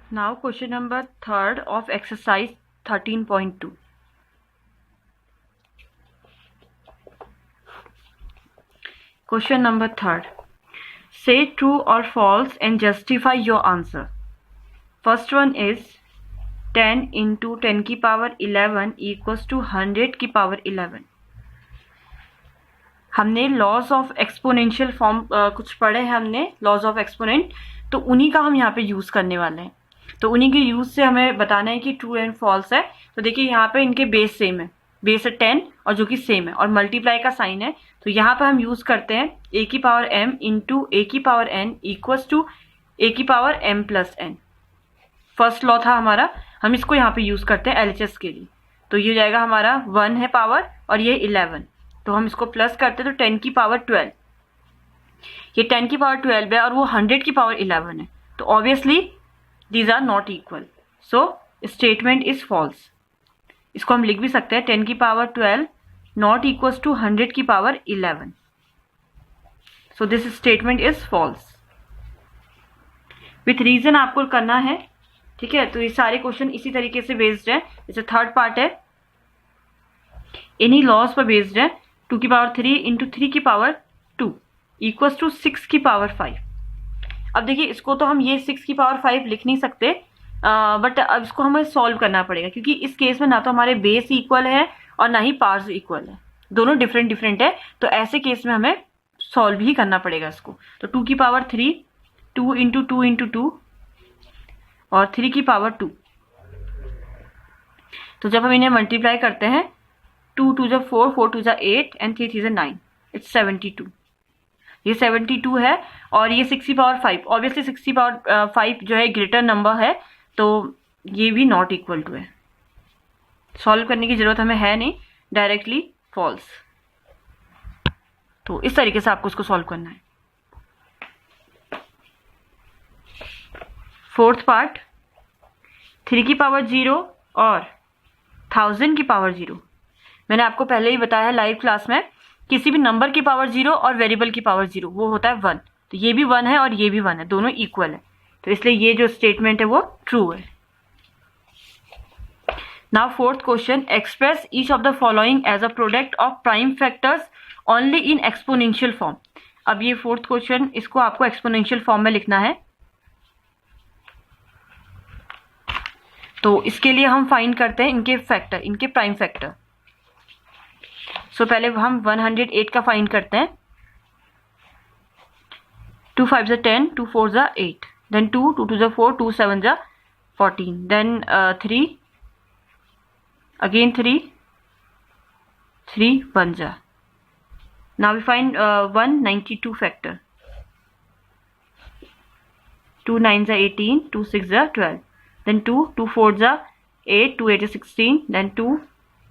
Now question number 3rd of exercise 13.2. Question number 3rd. Say true or false and justify your answer. First one is 10 into 10 की power 11 equals to 100 की power 11. हमने laws of exponential form कुछ पढ़े हैं हमने, laws of exponent, तो उन्हीं का हम यहाँ पे यूज़ करने वाले हैं. तो उन्हीं के यूज़ से हमें बताना है कि ट्रू एंड फॉल्स है. तो देखिए यहाँ पे इनके बेस सेम है, बेस है 10 और जो कि सेम है और मल्टीप्लाई का साइन है. तो यहाँ पे हम यूज़ करते हैं a की पावर m इंटू a की power n equals to a की power m plus n. First law था हमारा, हम इसको यहाँ पे यूज़ करते हैं LHS के लिए. तो ये हो जाएगा हमारा 1 है पावर और ये 11, तो हम इसको प्लस करते हैं तो 10 की पावर 12. ये 10 की पावर 12 है और वो 100 की पावर 11 है. तो obviously these are not equal, so statement is false. इसको हम लिख भी सकते हैं 10 की पावर 12 नॉट इक्वल्स टू 100 की power 11. So this statement is false. With reason आपको करना है, ठीक है. तो ये सारे क्वेश्चन इसी तरीके से बेस्ड है. जैसे थर्ड पार्ट है इन्हीं लॉज पर बेस्ड है. 2 की पावर 3 इंटू 3 की पावर 2 इक्वल्स टू 6 की पावर 5. अब देखिए इसको तो हम ये 6 की पावर 5 लिख नहीं सकते, बट अब इसको हमें सॉल्व करना पड़ेगा क्योंकि इस केस में ना तो हमारे बेस इक्वल है और ना ही पार्ट्स इक्वल है, दोनों डिफरेंट डिफरेंट है. तो ऐसे केस में हमें सॉल्व ही करना पड़ेगा इसको. तो 2 की पावर 3 2 इंटू 2 इंटू 2 और 3 की पावर 2. तो जब हम इन्हें मल्टीप्लाई करते हैं 2 2 जा 4 4 2 जा 8 एंड 3 3 जा 9, इट्स 72. ये 72 है और ये 6 की पावर 5. ऑब्वियसली 6 की पावर 5 जो है ग्रेटर नंबर है, तो ये भी नॉट इक्वल टू है. सॉल्व करने की जरूरत हमें है नहीं, डायरेक्टली फॉल्स. तो इस तरीके से आपको इसको सॉल्व करना है. फोर्थ पार्ट 3 की पावर 0 और 1000 की पावर 0. मैंने आपको पहले ही बताया लाइव क्लास में, किसी भी नंबर की पावर 0 और वेरिएबल की पावर 0 वो होता है 1. तो ये भी 1 है और ये भी 1 है, दोनों इक्वल है. तो इसलिए ये जो स्टेटमेंट है वो ट्रू है. Now fourth question, express each of the following as a product of prime factors only in exponential form. अब ये फोर्थ क्वेश्चन, इसको आपको एक्सपोनेंशियल फॉर्म में लिखना है. तो इसके लिए हम फाइंड करते हैं इनके फैक्टर, इनके प्राइम फैक्टर. सो पहले हम 108 का फाइंड करते हैं. 2 5 जा 10 2 4 जा 8, देन 2 2 2 जा 4 2 7 जा 14, देन 3 अगेन 3 3 1 जा. Now we find 192 factor. 2 9 जा 18 2 6 जा 12, then 2 2 4 जा 8 2 8 जा 16, then 2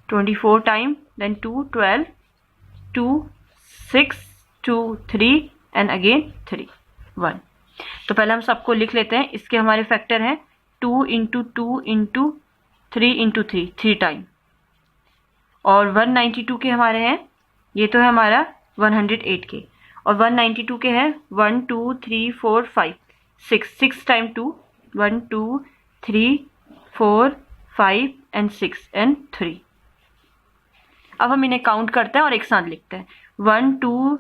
24 time, then 2 12 2 6 2 3 and again 3 1. तो पहले हम सबको लिख लेते हैं. इसके हमारे फैक्टर हैं 2 इंटू 2 इंटू 3 इंटू 3 3 टाइम, और 192 के हमारे हैं, ये तो है हमारा 108 के, और 192 के हैं 1 2 3 4 5 6 6 टाइम 2 1 2 3 4 5 एंड 6 एंड 3. अब हम इन्हें काउंट करते हैं और एक साथ लिखते हैं. 1 2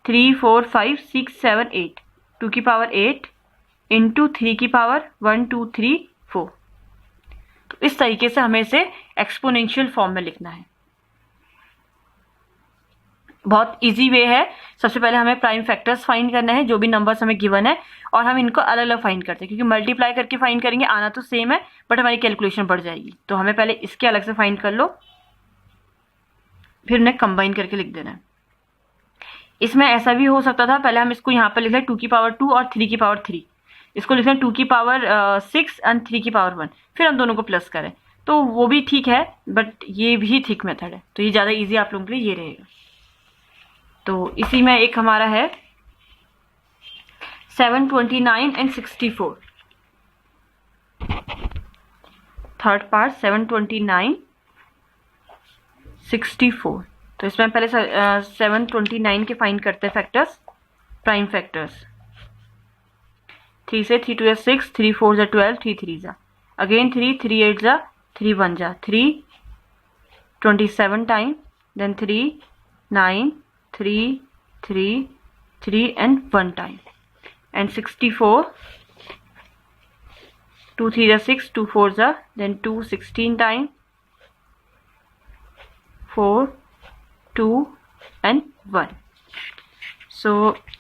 3 4 5 6 7 8, 2 की पावर 8 इंटू 3 की पावर 1 2 3 4. तो इस तरीके से हमें इसे एक्सपोनेंशियल फॉर्म में लिखना है. बहुत इजी वे है. सबसे पहले हमें प्राइम फैक्टर्स फाइंड करना है जो भी नंबर्स हमें गिवन है, और हम इनको अलग अलग फाइंड करते हैं क्योंकि मल्टीप्लाई करके फाइंड करेंगे, आना तो सेम है बट हमारी कैलकुलेशन बढ़ जाएगी. तो हमें पहले इसके अलग से फाइंड कर लो, फिर उन्हें कंबाइन करके लिख देना है. इसमें ऐसा भी हो सकता था, पहले हम इसको यहाँ पर लिख लें 2 की पावर 2 और 3 की पावर 3. इसको लिख लें 2 की पावर 6 एंड 3 की पावर 1, फिर हम दोनों को प्लस करें. तो वो भी ठीक है, बट ये भी ठीक मेथड है. तो ये ज़्यादा ईजी आप लोगों के लिए ये रहेगा. तो इसी में एक हमारा है 729 एंड 64. Third part 729 64. तो इसमें पहले 729 के फाइंड करते हैं फैक्टर्स, प्राइम फैक्टर्स. 3 से 3 2 जा 6, 3 4 जा 12, 3 3 जा अगेन 3, 3 8 जा 3 1 जा 3 27 time, then 3 9 3 3 3 and 1 time, and 64 2 3 जा 6, 2 4 जा, then 2 16 time, 4 2 and 1. So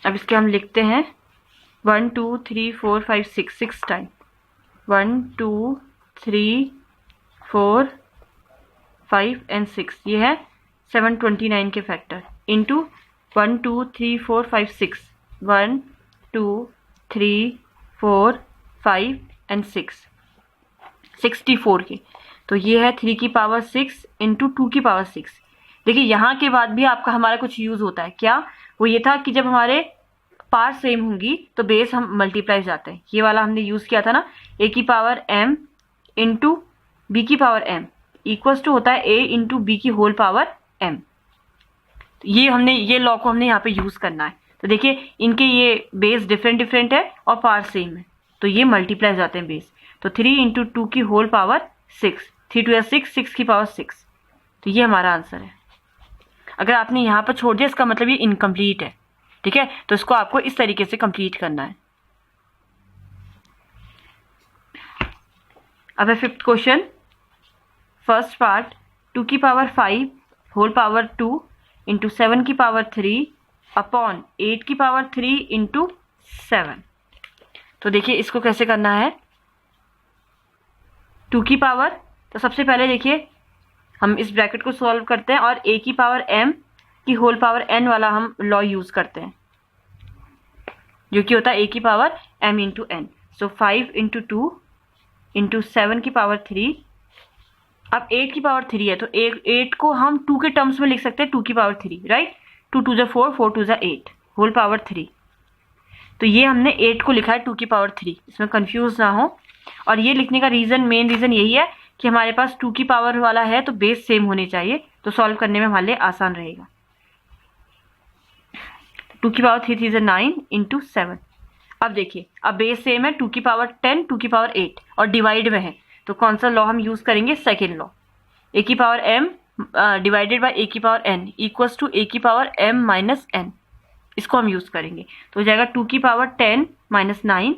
अब इसके हम लिखते हैं 1 2 3 4 5 6 टाइम, 1 2 3 4 5 and 6, ये है 729 के फैक्टर इंटू 1 2 3 4 5 6, 1 2 3 4 5 and 6, 64 के, तो ये है 3 की पावर 6 इंटू 2 की पावर 6. देखिए यहाँ के बाद भी आपका हमारा कुछ यूज होता है. क्या? वो ये था कि जब हमारे पार्ट सेम होंगी तो बेस हम मल्टीप्लाई जाते हैं. ये वाला हमने यूज किया था ना, a की पावर m इंटू b की पावर m इक्वल्स टू होता है a इंटू b की होल पावर m. ये लॉ को हमने यहाँ पे यूज करना है. तो देखिए इनके ये बेस डिफरेंट है और पार्ट सेम है, तो ये मल्टीप्लाई जाते हैं बेस. तो 3 इंटू 2 की होल पावर 6, 3 2 6, 6 की पावर 6. तो ये हमारा आंसर है. अगर आपने यहाँ पर छोड़ दिया इसका मतलब ये इनकम्प्लीट है. ठीक है, तो इसको आपको इस तरीके से कंप्लीट करना है. अब है 5th क्वेश्चन. फर्स्ट पार्ट 2 की पावर 5 होल पावर 2 इंटू 7 की पावर 3 अपॉन 8 की पावर 3 इंटू 7. तो देखिए इसको कैसे करना है. 2 की पावर, तो सबसे पहले देखिए हम इस ब्रैकेट को सॉल्व करते हैं और a की पावर m की होल पावर n वाला हम लॉ यूज करते हैं, जो कि होता है a की पावर m इंटू n. सो 5 इंटू 2 इंटू 7 की पावर 3. अब 8 की पावर 3 है तो 8 को हम 2 के टर्म्स में लिख सकते हैं 2 की पावर 3, राइट. 2 2 जा 4, 4 2 जा 8 होल पावर 3. तो ये हमने 8 को लिखा है 2 की पावर 3, इसमें कंफ्यूज ना हो. और ये लिखने का मेन रीजन यही है कि हमारे पास 2 की पावर वाला है तो बेस सेम होने चाहिए, तो सॉल्व करने में हमारे लिए आसान रहेगा. 2 की पावर 3 3 9 इंटू 7. अब देखिए अब बेस सेम है, 2 की पावर 10, 2 की पावर 8 और डिवाइड में है, तो कौन सा लॉ हम यूज करेंगे? Second law. a की power m divided by a की power n equals to a की पावर m माइनस n. इसको हम यूज करेंगे तो हो जाएगा 2 की पावर 10 माइनस 9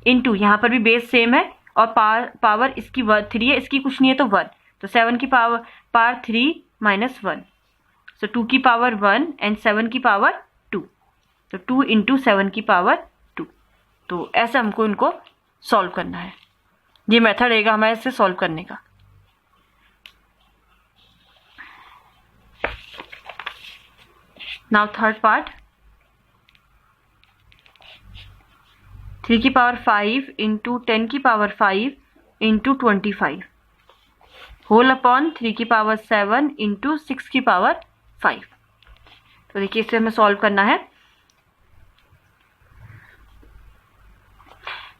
इंटू, यहाँ पर भी बेस सेम है और पावर इसकी 3 है, इसकी कुछ नहीं है तो 1, तो 7 की पावर 3 माइनस 1. सो 2 की पावर 1 एंड 7 की पावर 2, तो 2 इंटू 7 की पावर 2. तो ऐसे हमको इनको सॉल्व करना है. ये मेथड रहेगा हमारे इससे सॉल्व करने का. Now third part. 3 की पावर 5 इंटू 10 की पावर 5 इंटू 25 होल अपॉन 3 की पावर 7 इंटू 6 की पावर 5. तो देखिए इसे हमें सॉल्व करना है.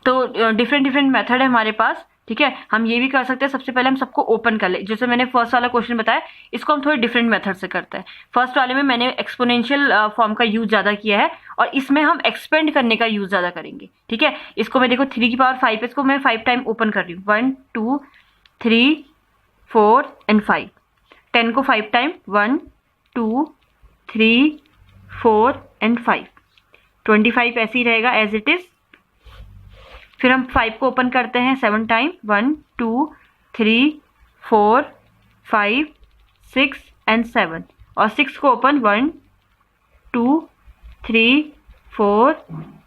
तो डिफरेंट मेथड है हमारे पास. ठीक है, हम ये भी कर सकते हैं. सबसे पहले हम सबको ओपन कर ले, जैसे मैंने फर्स्ट वाला क्वेश्चन बताया, इसको हम थोड़े डिफरेंट मेथड से करते हैं. फर्स्ट वाले में मैंने एक्सपोनेंशियल फॉर्म का यूज ज़्यादा किया है और इसमें हम एक्सपेंड करने का यूज ज़्यादा करेंगे. ठीक है, इसको मैं देखो 3 की पावर 5 है, इसको मैं 5 टाइम ओपन कर रही हूँ. 1 2 3 4 एंड 5. 10 को 5 टाइम 1 2 3 4 एंड 5. 25 ऐसे ही रहेगा एज इट इज. फिर हम 5 को ओपन करते हैं 7 टाइम 1 2 3 4 5 6 एंड 7 और 6 को ओपन 1 2 3 4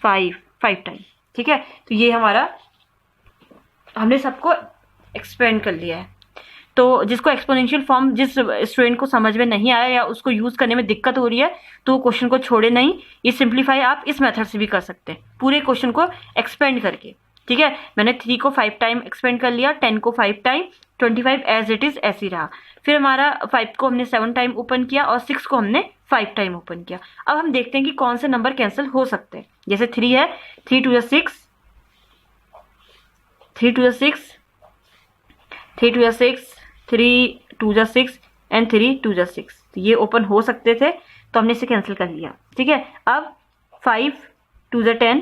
5 टाइम. ठीक है, तो ये हमारा हमने सबको एक्सपेंड कर लिया है. तो जिसको एक्सपोनेंशियल फॉर्म जिस स्टूडेंट को समझ में नहीं आया या उसको यूज करने में दिक्कत हो रही है तो क्वेश्चन को छोड़े नहीं. ये सिंप्लीफाई आप इस मेथड से भी कर सकते हैं, पूरे क्वेश्चन को एक्सपेंड करके. ठीक है, मैंने 3 को 5 टाइम एक्सपेंड कर लिया, 10 को 5 टाइम, 25 एज इट इज ऐसे रहा. फिर हमारा 5 को हमने 7 टाइम ओपन किया और 6 को हमने 5 टाइम ओपन किया. अब हम देखते हैं कि कौन से नंबर कैंसिल हो सकते हैं. जैसे 3 है, 3 2 6, 3 2 6, 3 2 6, 3 2 6 एंड 3 2 6. तो ये ओपन हो सकते थे तो हमने इसे कैंसिल कर लिया. ठीक है, अब 5 2 10,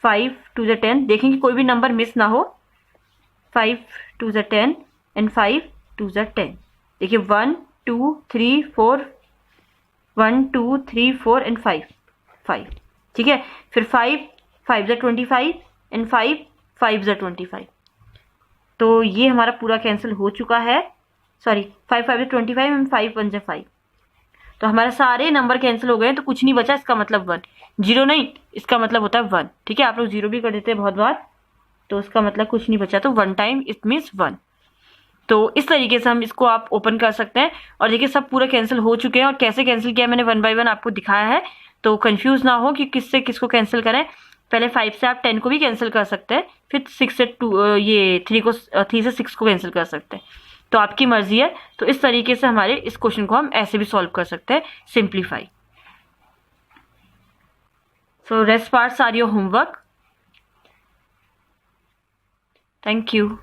5 2 ज़ा 10, देखेंगे कोई भी नंबर मिस ना हो। 5 2 ज़ा 10 एंड 5 2 ज़ा 10। देखिए 1 2 3 4, 1 2 3 4 एंड 5 5, ठीक है। फिर 5 5 ज़ा 25 एंड 5 5 ज़ा 25। तो ये हमारा पूरा कैंसिल हो चुका है। सॉरी 5 5 ज़ा 25 एंड 5 1 ज़ा 5। तो हमारे सारे नंबर कैंसिल हो गए, तो कुछ नहीं बचा, इसका मतलब 1। 0 नहीं, इसका मतलब होता है 1, ठीक है। आप लोग 0 भी कर देते हैं बहुत बार, तो इसका मतलब कुछ नहीं बचा, तो 1 टाइम इट मीन्स 1। तो इस तरीके से हम इसको आप ओपन कर सकते हैं। और देखिए सब पूरा कैंसिल हो चुके हैं, और कैसे कैंसिल किया मैंने 1 बाय 1 आपको दिखाया है, तो कंफ्यूज ना हो कि किससे किसको कैंसिल करें। पहले 5 से आप 10 को भी कैंसिल कर सकते हैं, फिर 6 से 2 ये 3 से 6 को कैंसिल कर सकते हैं, तो आपकी मर्जी है। तो इस तरीके से हमारे इस क्वेश्चन को हम ऐसे भी सॉल्व कर सकते हैं, simplify. So rest parts are your homework. Thank you.